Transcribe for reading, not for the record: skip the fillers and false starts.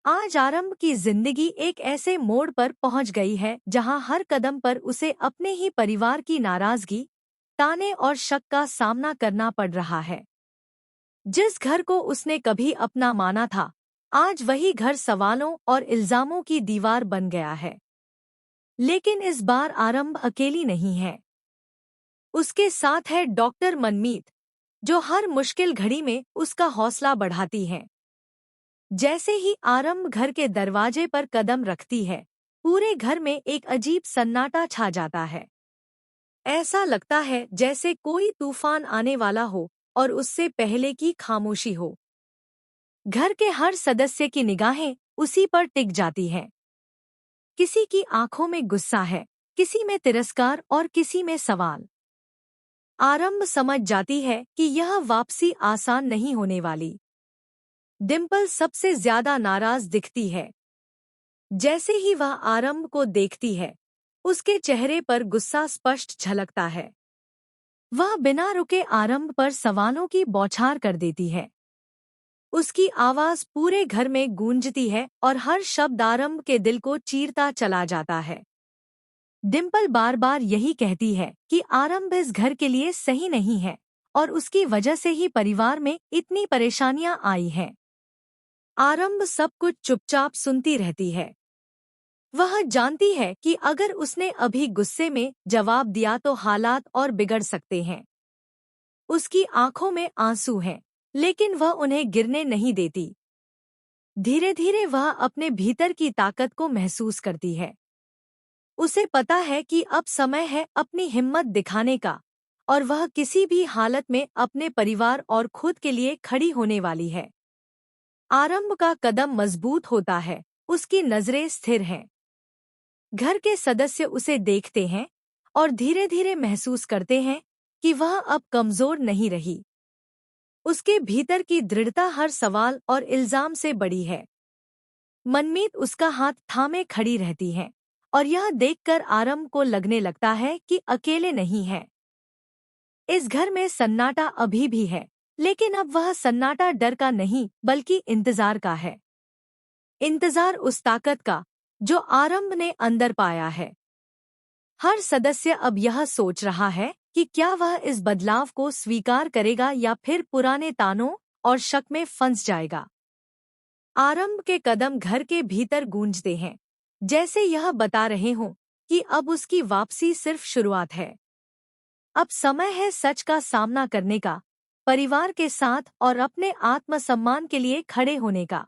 आज आरंभ की जिंदगी एक ऐसे मोड़ पर पहुंच गई है जहां हर कदम पर उसे अपने ही परिवार की नाराजगी, ताने और शक का सामना करना पड़ रहा है। जिस घर को उसने कभी अपना माना था, आज वही घर सवालों और इल्जामों की दीवार बन गया है। लेकिन इस बार आरंभ अकेली नहीं है। उसके साथ है डॉक्टर मनमीत, जो हर मुश्किल घड़ी में उसका हौसला बढ़ाती है। जैसे ही आरंभ घर के दरवाजे पर कदम रखती है, पूरे घर में एक अजीब सन्नाटा छा जाता है। ऐसा लगता है जैसे कोई तूफान आने वाला हो और उससे पहले की खामोशी हो। घर के हर सदस्य की निगाहें उसी पर टिक जाती हैं। किसी की आंखों में गुस्सा है, किसी में तिरस्कार और किसी में सवाल। आरंभ समझ जाती है कि यह वापसी आसान नहीं होने वाली। डिम्पल सबसे ज्यादा नाराज दिखती है। जैसे ही वह आरंभ को देखती है, उसके चेहरे पर गुस्सा स्पष्ट झलकता है। वह बिना रुके आरंभ पर सवालों की बौछार कर देती है। उसकी आवाज पूरे घर में गूंजती है और हर शब्द आरंभ के दिल को चीरता चला जाता है। डिम्पल बार बार यही कहती है कि आरंभ इस घर के लिए सही नहीं है और उसकी वजह से ही परिवार में इतनी परेशानियां आई हैं। आरंभ सब कुछ चुपचाप सुनती रहती है। वह जानती है कि अगर उसने अभी गुस्से में जवाब दिया तो हालात और बिगड़ सकते हैं। उसकी आंखों में आंसू हैं, लेकिन वह उन्हें गिरने नहीं देती। धीरे धीरे वह अपने भीतर की ताकत को महसूस करती है। उसे पता है कि अब समय है अपनी हिम्मत दिखाने का, और वह किसी भी हालत में अपने परिवार और खुद के लिए खड़ी होने वाली है। आरंभ का कदम मजबूत होता है, उसकी नजरें स्थिर हैं। घर के सदस्य उसे देखते हैं और धीरे धीरे महसूस करते हैं कि वह अब कमजोर नहीं रही। उसके भीतर की दृढ़ता हर सवाल और इल्जाम से बड़ी है। मनमीत उसका हाथ थामे खड़ी रहती है और यह देखकर आरंभ को लगने लगता है कि अकेले नहीं है। इस घर में सन्नाटा अभी भी है, लेकिन अब वह सन्नाटा डर का नहीं बल्कि इंतजार का है। इंतजार उस ताकत का जो आरंभ ने अंदर पाया है। हर सदस्य अब यह सोच रहा है कि क्या वह इस बदलाव को स्वीकार करेगा या फिर पुराने तानों और शक में फंस जाएगा। आरंभ के कदम घर के भीतर गूंजते हैं, जैसे यह बता रहे हों कि अब उसकी वापसी सिर्फ शुरुआत है। अब समय है सच का सामना करने का, परिवार के साथ और अपने आत्मसम्मान के लिए खड़े होने का।